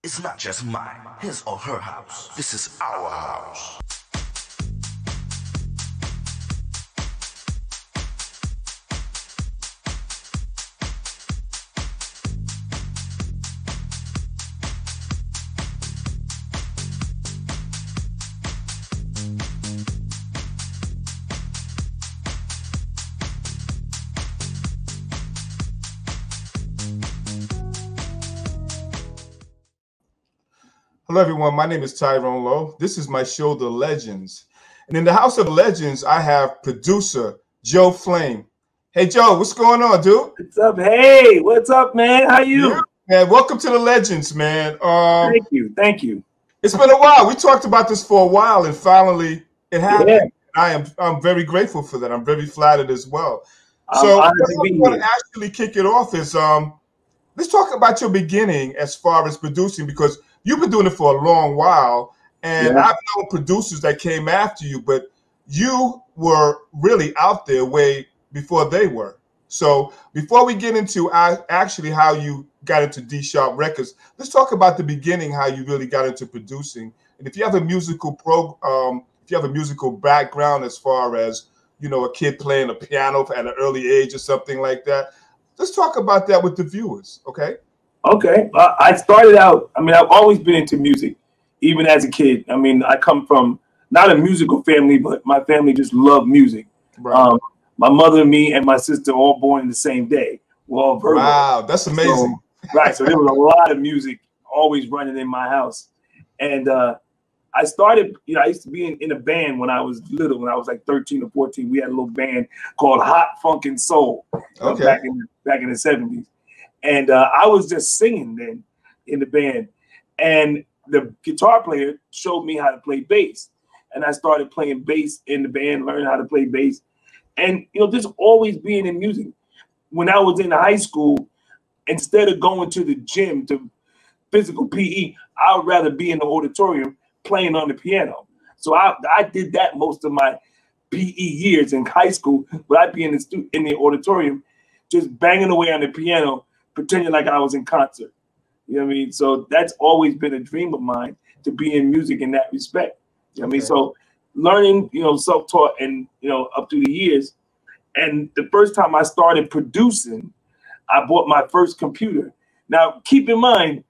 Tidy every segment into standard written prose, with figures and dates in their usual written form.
It's not just mine, his or her house. This is our house. Hello, everyone. My name is Tyrone Lowe. This is my show, The Legends. And in the House of Legends, I have producer Joe Flame. Hey, Joe, what's going on, dude? What's up? Hey, what's up, man? How you? Yeah, man, welcome to The Legends, man. Thank you. Thank you. It's been a while. We talked about this for a while, and finally it happened. Yeah. I'm very grateful for that. I'm very flattered as well. So what I want to actually kick it off is let's talk about your beginning as far as producing, because you've been doing it for a long while, and I've known producers that came after you, but you were really out there way before they were. So before we get into actually how you got into D Sharp Records, let's talk about the beginning, how you really got into producing. And if you have a musical if you have a musical background as far as, you know, a kid playing a piano at an early age or something like that, let's talk about that with the viewers, okay? Okay. I started out, I mean, I've always been into music, even as a kid. I mean, I come from not a musical family, but my family just loved music. Right. My mother, me, and my sister all born in the same day. We're all Virgo. Wow, that's amazing. So, right. So there was a lot of music always running in my house. And I started, you know, I used to be in a band when I was little, when I was like 13 or 14. We had a little band called Hot Funk and Soul back in the 70s. And I was just singing then in the band. And the guitar player showed me how to play bass. And I started playing bass in the band, learning how to play bass. And, you know, just always being in music. When I was in high school, instead of going to the gym to physical PE, I would rather be in the auditorium playing on the piano. So I did that most of my PE years in high school, but I'd be in the auditorium just banging away on the piano, pretending like I was in concert. You know what I mean? So that's always been a dream of mine, to be in music in that respect. You know what I mean? So learning, you know, self-taught and, you know, up through the years. And the first time I started producing, I bought my first computer. Now, keep in mind,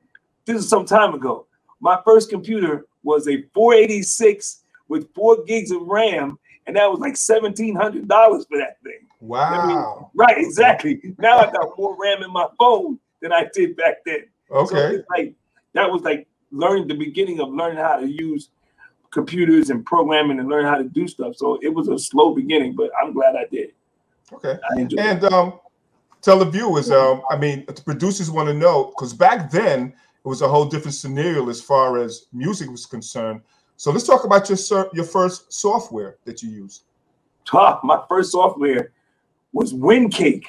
this is some time ago. My first computer was a 486 with 4 gigs of RAM, and that was like $1,700 for that thing. Wow. I mean, right, exactly. Now I got more RAM in my phone than I did back then. Okay. So it's like, that was like the beginning of learning how to use computers and programming and learn how to do stuff. So it was a slow beginning, but I'm glad I did. Okay. I enjoyed it. Tell the viewers, I mean, the producers want to know, because back then it was a whole different scenario as far as music was concerned. So let's talk about your first software that you used. My first software was WinCake.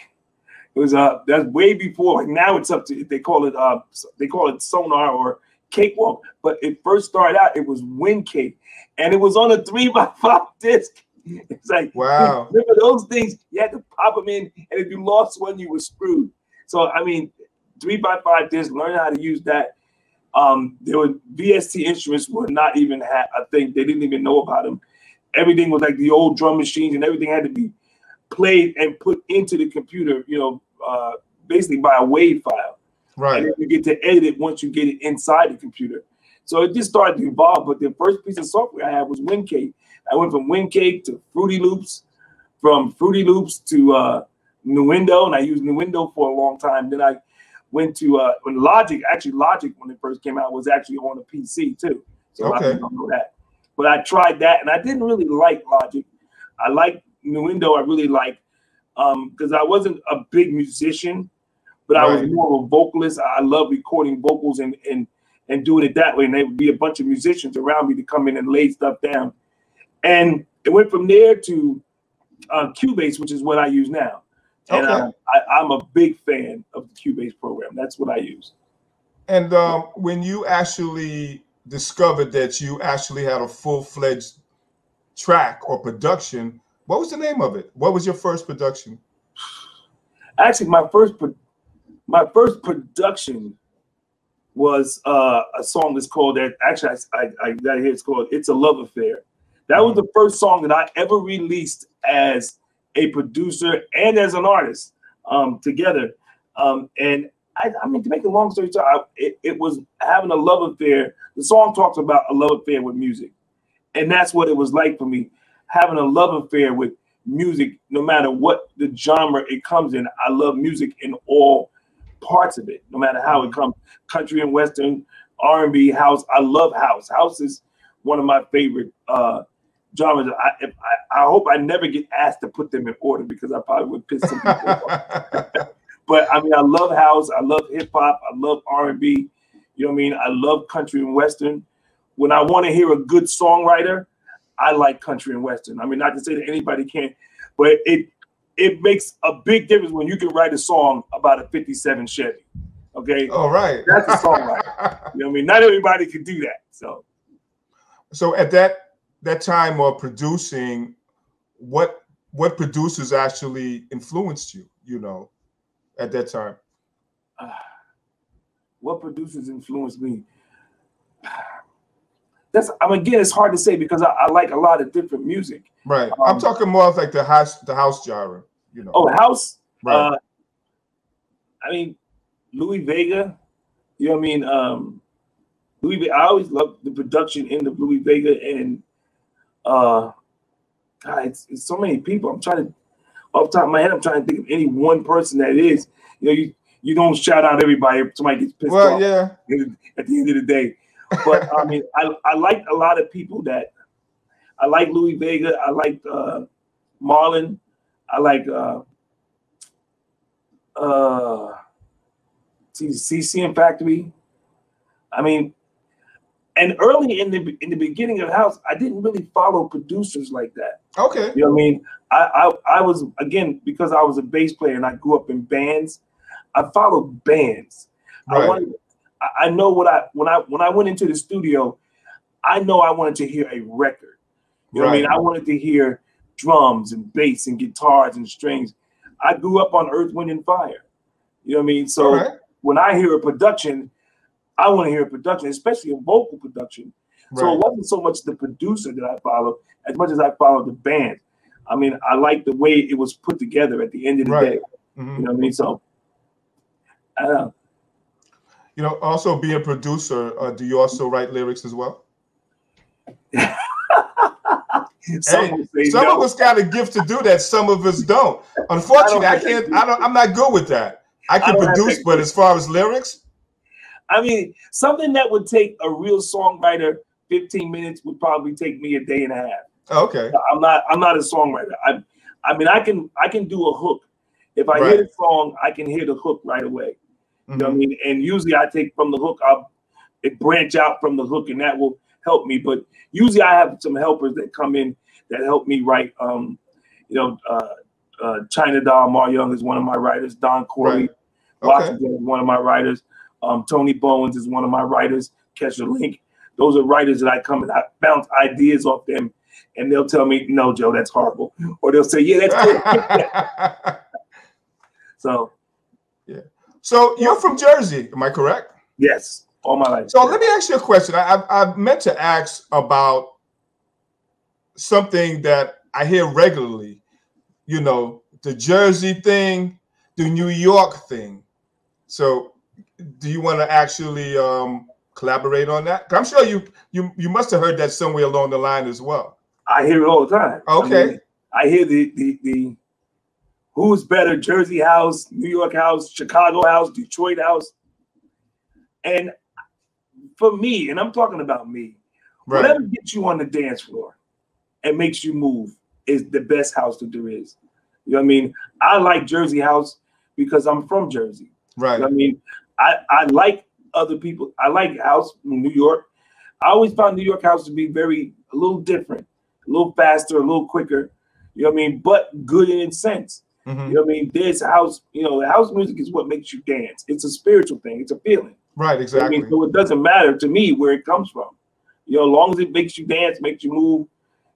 It was that's way before. Like now it's up to, they call it Sonar or Cakewalk, but it first started out, it was WinCake, and it was on a 3x5 disc. It's like, wow, remember those things? You had to pop them in, and if you lost one, you were screwed. So I mean, 3x5 disc, learning how to use that. There were VST instruments were not even a thing. They didn't even know about them. Everything was like the old drum machines, and everything had to be played and put into the computer, you know, basically by a WAV file. Right. And then you get to edit it once you get it inside the computer. So it just started to evolve. But the first piece of software I had was WinCake. I went from WinCake to Fruity Loops, from Fruity Loops to Nuendo, and I used Nuendo for a long time. Then I went to when Logic, when it first came out, was actually on a PC too. So a lot of people don't know that. But I tried that, and I didn't really like Logic. I liked Nuendo. I really liked, because I wasn't a big musician, but I was more of a vocalist. I love recording vocals and doing it that way. And there would be a bunch of musicians around me to come in and lay stuff down. And it went from there to Cubase, which is what I use now. And I'm a big fan of the Cubase program. That's what I use. And when you actually discovered that you actually had a full-fledged track or production, what was the name of it? What was your first production? Actually, my first production was a song that's called that. Actually, I got it here. It's called "It's a Love Affair." That was the first song that I ever released as a producer and as an artist together. And I mean, to make a long story short, it was having a love affair. The song talks about a love affair with music. And that's what it was like for me, having a love affair with music, no matter what the genre it comes in. I love music in all parts of it, no matter how it comes. Country and Western, R&B, house. I love house. House is one of my favorite genres. I hope I never get asked to put them in order because I probably would piss some people off. But I mean, I love house. I love hip hop. I love R&B. You know what I mean? I love country and Western. When I want to hear a good songwriter, I like country and Western. I mean, not to say that anybody can't, but it makes a big difference when you can write a song about a 57 Chevy. Okay? All right. That's a songwriter. You know what I mean? Not everybody can do that. So at that time of producing, what producers actually influenced you, you know, at that time? What producers influenced me? Again, it's hard to say because I like a lot of different music. Right. I'm talking more of like the house genre, you know. Oh, house? Right. I mean, Louis Vega, you know what I mean? I always loved the production in the Louis Vega, and God, it's so many people. I'm trying to, off the top of my head, I'm trying to think of any one person that it is. You know, you don't shout out everybody if somebody gets pissed off. Yeah. At the end of the day. But I mean, I like a lot of people that I like. Louis Vega, I like Marlon, I like CCM Factory. I mean, and early in the beginning of the house, I didn't really follow producers like that. Okay. You know what I mean? I was, again, because I was a bass player and I grew up in bands, I followed bands. Right. I know when I went into the studio, I know I wanted to hear a record. You know what I mean? I wanted to hear drums and bass and guitars and strings. I grew up on Earth, Wind, and Fire. You know what I mean? So when I hear a production, I want to hear a production, especially a vocal production. So it wasn't so much the producer that I followed as much as I followed the band. I mean, I like the way it was put together at the end of the day. You know what I mean? So, I don't know. You know, also being a producer, do you also write lyrics as well? Some of us got a gift to do that. Some of us don't. Unfortunately, I'm not good with that. I can produce, but as far as lyrics, I mean, something that would take a real songwriter 15 minutes would probably take me a day and a half. Okay. I'm not a songwriter. I mean, I can do a hook. If I hear the song, I can hear the hook right away. You know what I mean? And usually I take from the hook, I'll branch out from the hook, and that will help me. But usually I have some helpers that come in that help me write. You know, China Doll Mar Young is one of my writers. Don Corley Washington is one of my writers. Tony Bowens is one of my writers. Kesha Link. Those are writers that I come and I bounce ideas off them, and they'll tell me, "No, Joe, that's horrible," or they'll say, "Yeah, that's good." So. Yeah. So you're from Jersey, am I correct? Yes, all my life. So let me ask you a question. I meant to ask about something that I hear regularly. You know, the Jersey thing, the New York thing. So, do you want to actually collaborate on that? I'm sure you must have heard that somewhere along the line as well. I hear it all the time. Okay. I mean, I hear the who's better, Jersey house, New York house, Chicago house, Detroit house. And for me, and I'm talking about me, whatever gets you on the dance floor and makes you move is the best house that there is. You know what I mean? I like Jersey house because I'm from Jersey. Right. You know what I mean? I like other people. I like house in New York. I always found New York house to be a little different, a little faster, a little quicker. You know what I mean? But good in its sense. You know what I mean? This house, you know, house music is what makes you dance. It's a spiritual thing. It's a feeling. Right, exactly. You know what I mean? So it doesn't matter to me where it comes from. You know, as long as it makes you dance, makes you move,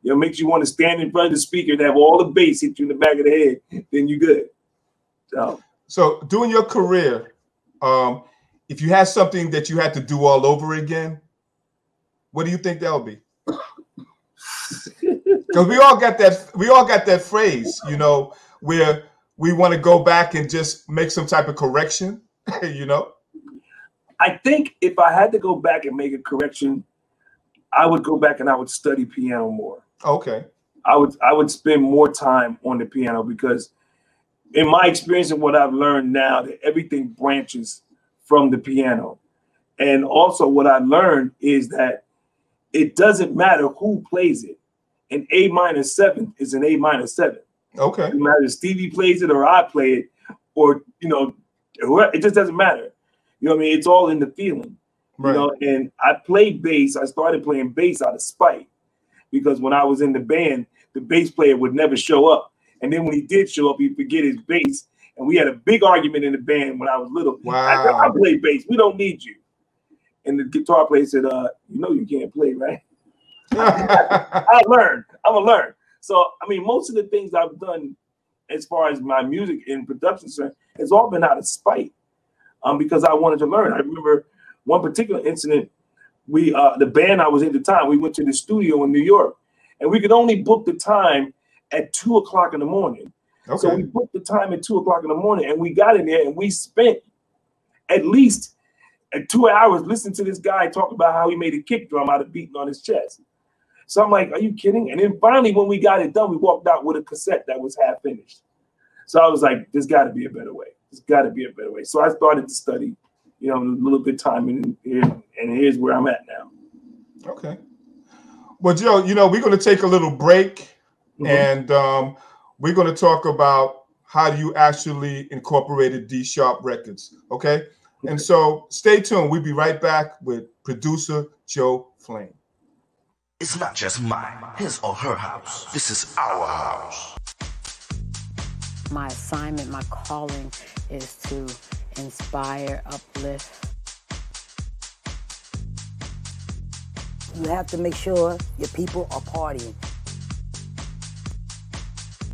you know, makes you want to stand in front of the speaker and have all the bass hit you in the back of the head, then you're good. So during your career, if you had something that you had to do all over again, what do you think that would be? Because we all got that phrase, you know, where we want to go back and just make some type of correction, you know? I think if I had to go back and make a correction, I would go back and I would study piano more. Okay. I would spend more time on the piano, because in my experience and what I've learned now, that everything branches from the piano. And also what I learned is that it doesn't matter who plays it. An A minor 7 is an A minor 7. Okay. No matter if Stevie plays it or I play it, or, you know, it just doesn't matter. You know what I mean? It's all in the feeling. Right. You know, and I played bass. I started playing bass out of spite, because when I was in the band, the bass player would never show up. And then when he did show up, he'd forget his bass. And we had a big argument in the band when I was little. Wow. I said, I play bass. We don't need you. And the guitar player said, you know you can't play, right? I learned. I'm going to learn. So, I mean, most of the things I've done as far as my music and production has all been out of spite, because I wanted to learn. I remember one particular incident. The band I was in at the time, we went to the studio in New York, and we could only book the time at 2 o'clock in the morning. Okay. So we booked the time at 2 o'clock in the morning, and we got in there and we spent at least 2 hours listening to this guy talk about how he made a kick drum out of beating on his chest. So I'm like, are you kidding? And then finally, when we got it done, we walked out with a cassette that was half finished. So I was like, there's got to be a better way. There's got to be a better way. So I started to study, you know, a little bit of time in here, and here's where I'm at now. Okay. Well, Joe, you know, we're going to take a little break, and we're going to talk about how you actually incorporated D Sharp Records. Okay. And so stay tuned. We'll be right back with producer Joe Flame. It's not just mine, his or her house. This is our house. My assignment, my calling is to inspire, uplift. You have to make sure your people are partying.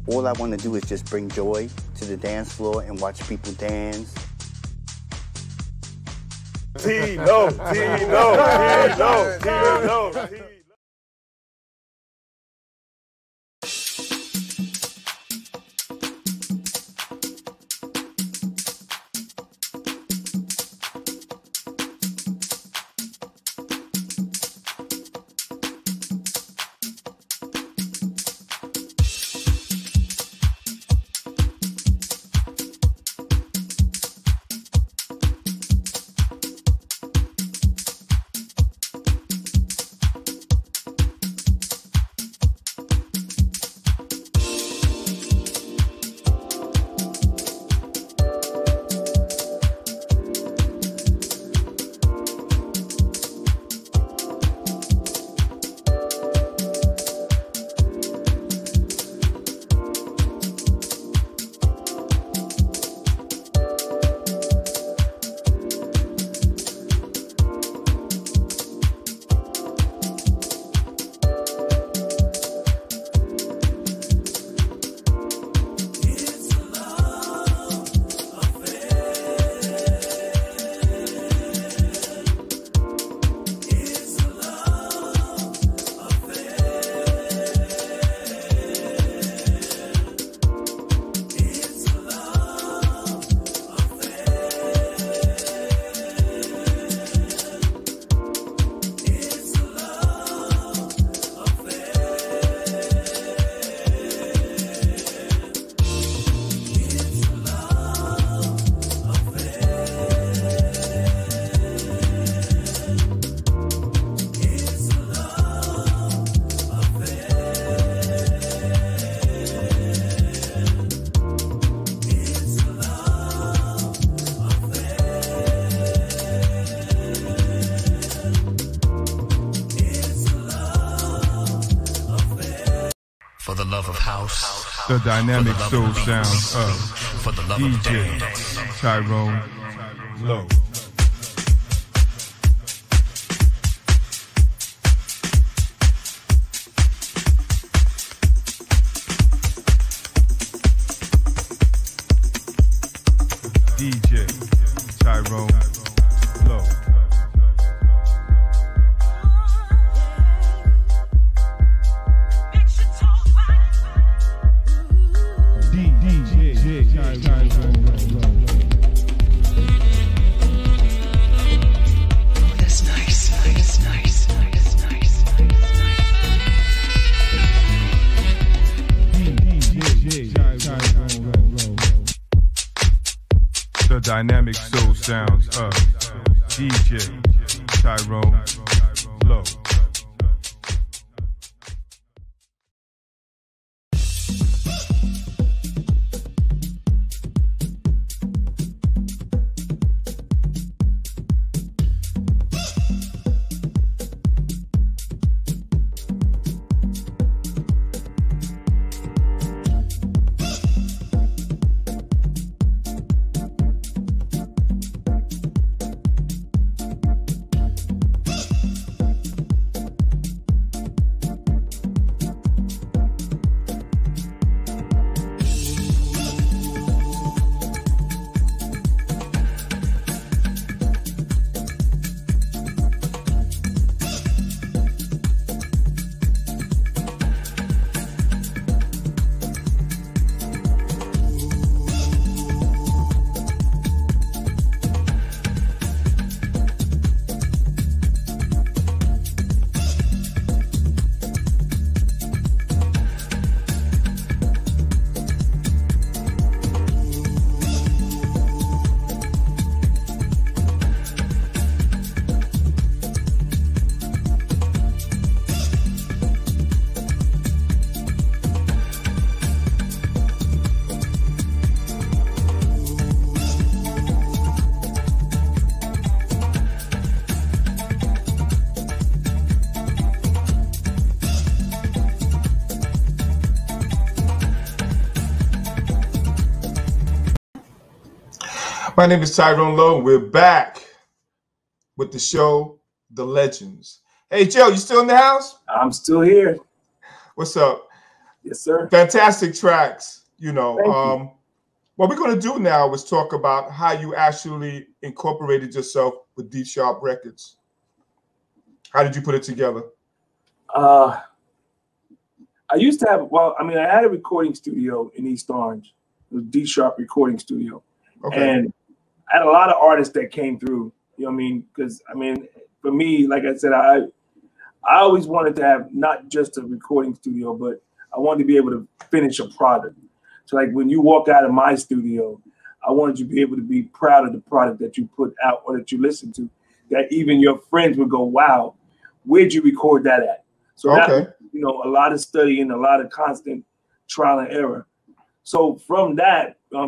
All I want to do is just bring joy to the dance floor and watch people dance. Tino. For the love of house, the dynamic soul sounds of for the love DJ of Tyrone Lowe. DJ Tyrone dynamic soul sounds of DJ Tyrone Lowe. My name is Tyrone Lowe. We're back with the show, The Legends. Hey, Joe, you still in the house? I'm still here. What's up? Yes, sir. Fantastic tracks. You know, You. what we're going to do now is talk about how you actually incorporated yourself with D Sharp Records. How did you put it together? I used to have, I had a recording studio in East Orange. It was D Sharp Recording Studio. Okay. And I had a lot of artists that came through, you know what I mean? Because, for me, like I said, I always wanted to have not just a recording studio, but I wanted to be able to finish a product. So, like, when you walk out of my studio, I wanted you to be able to be proud of the product that you put out or that you listen to, that even your friends would go, wow, where'd you record that at? So, that, a lot of studying, a lot of constant trial and error. So from that, I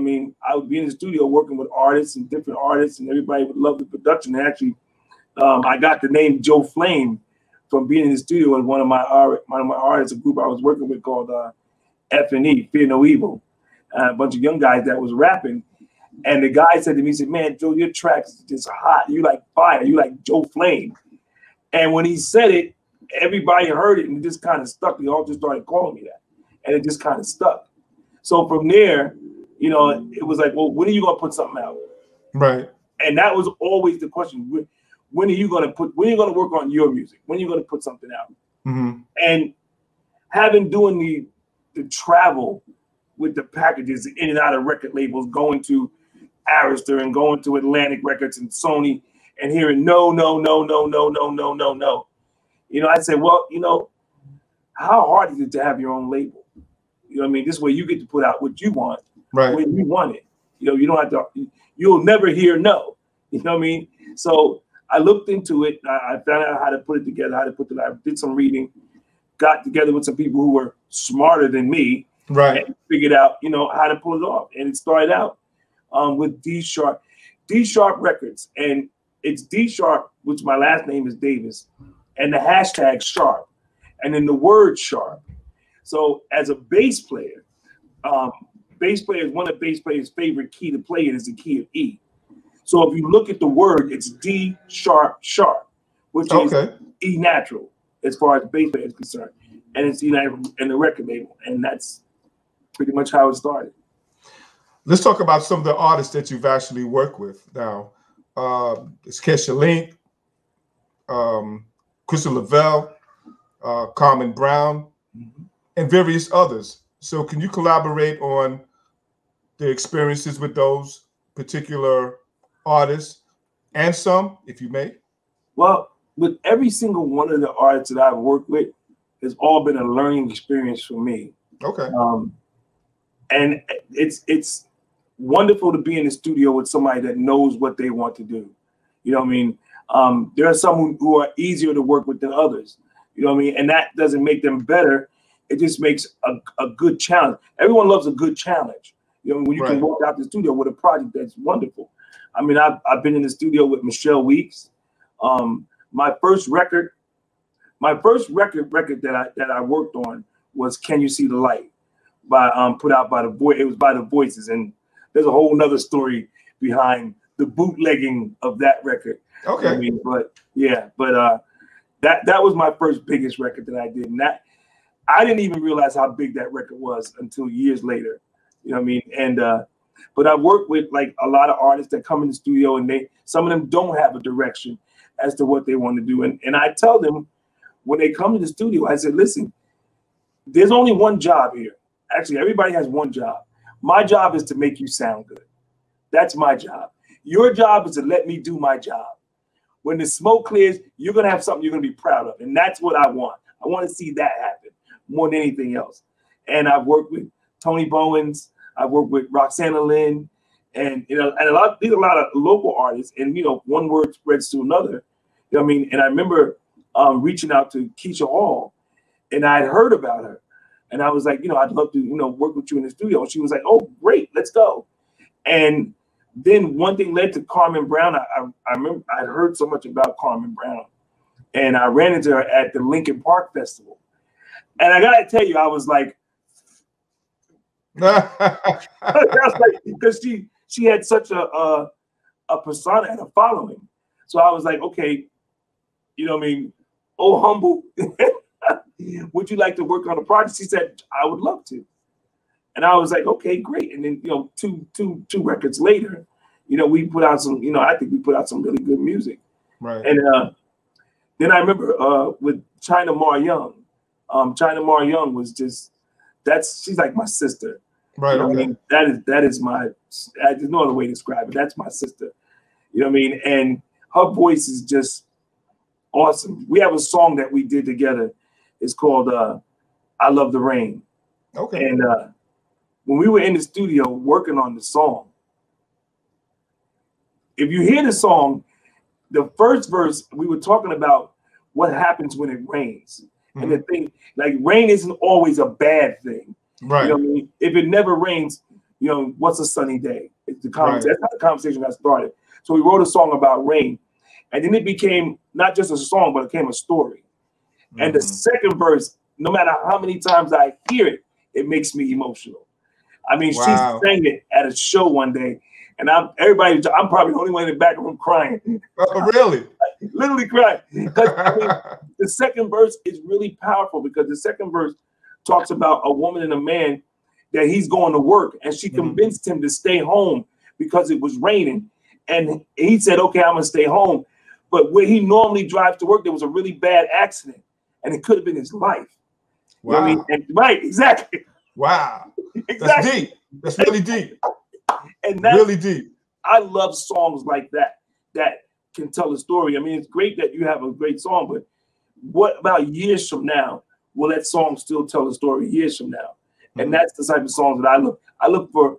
would be in the studio working with artists and different artists, and everybody would love the production. And actually, I got the name Joe Flame from being in the studio with one of my artists, a group I was working with called F&E, Fear No Evil, a bunch of young guys that was rapping. And the guy said to me, he said, "Man, Joe, your tracks just hot. You like fire. You like Joe Flame." And when he said it, everybody heard it and it just kind of stuck. They all just started calling me that, and it just kind of stuck. So from there, it was like, well, when are you gonna put something out? Right. And that was always the question: when are you gonna work on your music? When are you gonna put something out? Mm-hmm. And doing the travel with the packages in and out of record labels, going to Arista and going to Atlantic Records and Sony, and hearing no. I said, well, how hard is it to have your own label? You know what I mean? This way you get to put out what you want, right, when you want it. You don't have to, you'll never hear no. You know what I mean? So I looked into it. I found out how to put it together, I did some reading, got together with some people who were smarter than me, right, and figured out, how to pull it off. And it started out with D Sharp Records. And it's D Sharp, which my last name is Davis, and the hashtag Sharp, and then the word Sharp. So as a bass player, one of the bass players' favorite key to play in is the key of E. So if you look at the word, it's D Sharp Sharp, which is E natural as far as bass player is concerned, and it's E natural in the record label, and that's pretty much how it started. Let's talk about some of the artists that you've actually worked with now. It's Kesha Link, Crystal Lavelle, Carmen Brown, and various others. So can you collaborate on the experiences with those particular artists, and some, if you may? Well, with every single one of the artists that I've worked with, it's all been a learning experience for me. Okay. And it's wonderful to be in the studio with somebody that knows what they want to do. You know what I mean? There are some who are easier to work with than others. You know what I mean? And that doesn't make them better. It just makes a good challenge. Everyone loves a good challenge. You know, when you can walk out the studio with a project that's wonderful. I mean, I've been in the studio with Michelle Weeks. My first record that I worked on was "Can You See the Light," put out by it was by the Voices, and there's a whole nother story behind the bootlegging of that record. Okay. I mean, that was my first biggest record that I did, and that I didn't even realize how big that record was until years later. You know what I mean? And but I work with like a lot of artists that come in the studio, and some of them don't have a direction as to what they want to do. And I tell them when they come to the studio, I said, listen, there's only one job here. Actually, everybody has one job. My job is to make you sound good. That's my job. Your job is to let me do my job. When the smoke clears, you're going to have something you're going to be proud of. And that's what I want. I want to see that happen more than anything else. And I've worked with Tony Bowens. I've worked with Roxana Lynn, and a lot of local artists. And one word spreads to another. You know what I mean? And I remember reaching out to Keisha Hall, and I had heard about her, and I was like, I'd love to work with you in the studio. And she was like, oh, great, let's go. And then one thing led to Carmen Brown. I remember I'd heard so much about Carmen Brown, and I ran into her at the Lincoln Park Festival. And I gotta tell you, I was like, because she had such a persona and a following. So I was like, okay, you know what I mean? Oh, humble, would you like to work on a project? She said, I would love to. And I was like, okay, great. And then, two records later, we put out some, I think we put out some really good music. Right. And then I remember with China Mar Young. China Mar Young was just, she's like my sister. Right. Okay. I mean, that is my, there's no other way to describe it. That's my sister. You know what I mean? And her voice is just awesome. We have a song that we did together. It's called I Love the Rain. Okay. And when we were in the studio working on the song, if you hear the song, the first verse, we were talking about what happens when it rains. Mm-hmm. And the thing, like, rain isn't always a bad thing. Right. You know what I mean? If it never rains, what's a sunny day? It's the conversation. That's not the conversation that started. So we wrote a song about rain. And then it became not just a song, but it became a story. Mm-hmm. And the second verse, no matter how many times I hear it, it makes me emotional. I mean, she sang it at a show one day, and I'm probably the only one in the back room crying. Oh, really? Literally crying. Because the second verse is really powerful, because the second verse talks about a woman and a man that he's going to work, and she convinced him to stay home because it was raining. And he said, okay, I'm going to stay home. But where he normally drives to work, there was a really bad accident, and it could have been his life. Wow. You know what I mean? Right, exactly. Wow. Exactly. That's deep. That's really deep. And that's really deep. I love songs like that can tell a story. I mean, it's great that you have a great song, but what about years from now? Will that song still tell a story years from now? Mm-hmm. And that's the type of songs that I look. I look for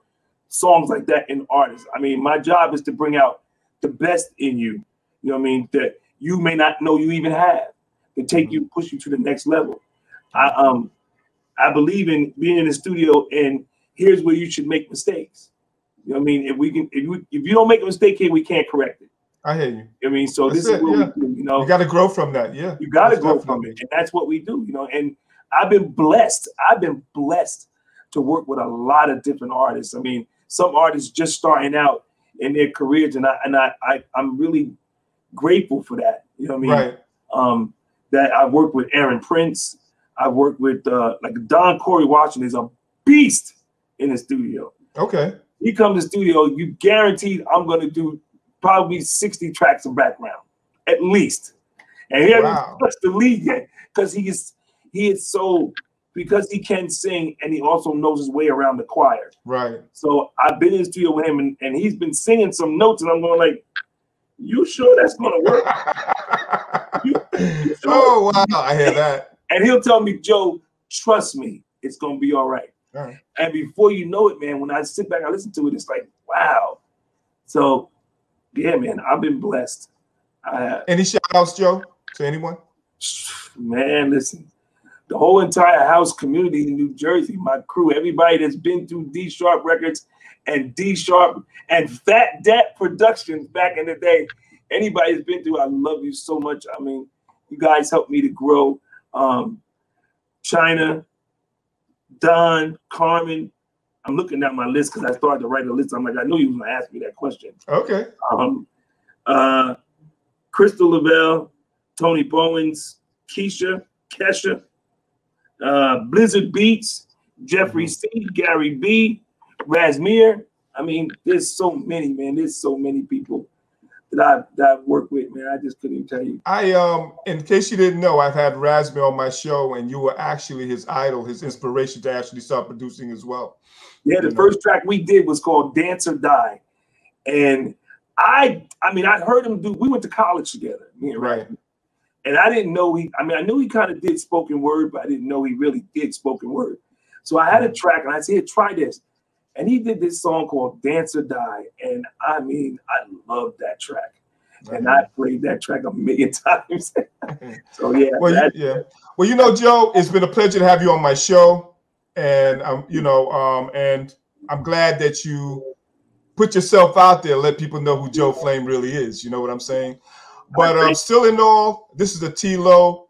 songs like that in artists. I mean, my job is to bring out the best in you. You know what I mean? That you may not know you even have. To take you, push you to the next level. I believe in being in the studio, and here's where you should make mistakes. You know what I mean? If you don't make a mistake here, we can't correct it. I hear you. I mean, so that's this is what we do. You know, you got to grow from that. Yeah, you got to grow from it, and that's what we do. You know, and I've been blessed. To work with a lot of different artists. I mean, some artists just starting out in their careers, and I'm really grateful for that. You know what I mean? Right. That I've worked with Aaron Prince. I've worked with like Don Corey Washington is a beast in the studio. Okay. He comes to the studio, you guaranteed I'm going to do probably 60 tracks of background, at least. And he hasn't touched the lead yet, because he is so, because he can sing and he also knows his way around the choir. Right. So I've been in the studio with him, and he's been singing some notes, and I'm going like, you sure that's going to work? you sure? Oh, wow. I hear that. And he'll tell me, Joe, trust me, it's going to be all right. Right. And before you know it, man, when I sit back, I listen to it, it's like, wow. So, yeah, man, I've been blessed. Any shout outs, Joe, to anyone? Man, listen, the whole entire house community in New Jersey, my crew, everybody that's been through D Sharp Records and D Sharp and Fat Dat Productions back in the day, anybody that's been through, I love you so much. I mean, you guys helped me to grow. China, Don, Carmen. I'm looking at my list because I started to write a list. I'm like, I knew you was going to ask me that question. Okay. Crystal Lavelle, Tony Bowens, Kesha, Blizzard Beats, Jeffrey C, Gary B, Razmir. I mean, there's so many, man. There's so many people that I've worked with, man. I just couldn't even tell you. In case you didn't know, I've had Razmir on my show, and you were actually his idol, his inspiration to actually start producing as well. Yeah, the first track we did was called Dance or Die. And I mean, I heard him we went to college together, me and right. And I didn't know I knew he kind of did spoken word, but I didn't know he really did spoken word. So I had a track and I said, try this. And he did this song called Dance or Die. And I mean, I love that track. Right. And I played that track a million times. So yeah. Well, you know, Joe, it's been a pleasure to have you on my show. And and I'm glad that you put yourself out there, let people know who Joe Flame really is. You know what I'm saying? But still in all, this is a T. Lowe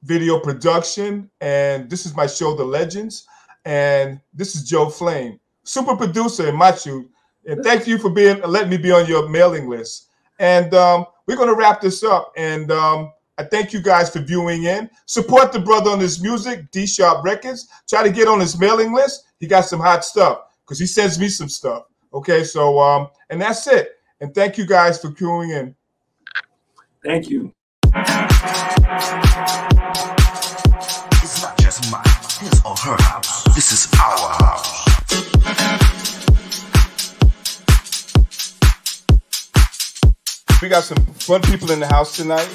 video production, and this is my show, The Legends, and this is Joe Flame, super producer in Machu. And thank you for letting me be on your mailing list. And we're going to wrap this up. And I thank you guys for viewing in. Support the brother on his music, D Sharp Records. Try to get on his mailing list. He got some hot stuff because he sends me some stuff. Okay, so and that's it. And thank you guys for viewing in. Thank you. It's not just mine, his or her house. This is our house. We got some fun people in the house tonight.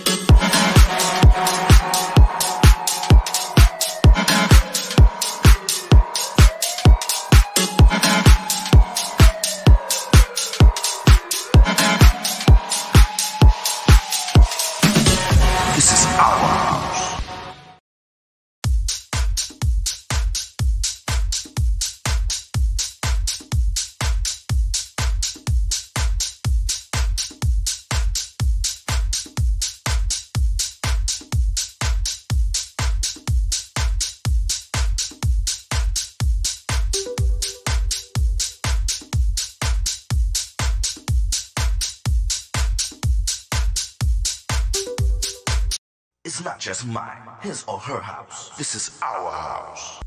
This is our house. It's not just mine, his or her house. This is our house.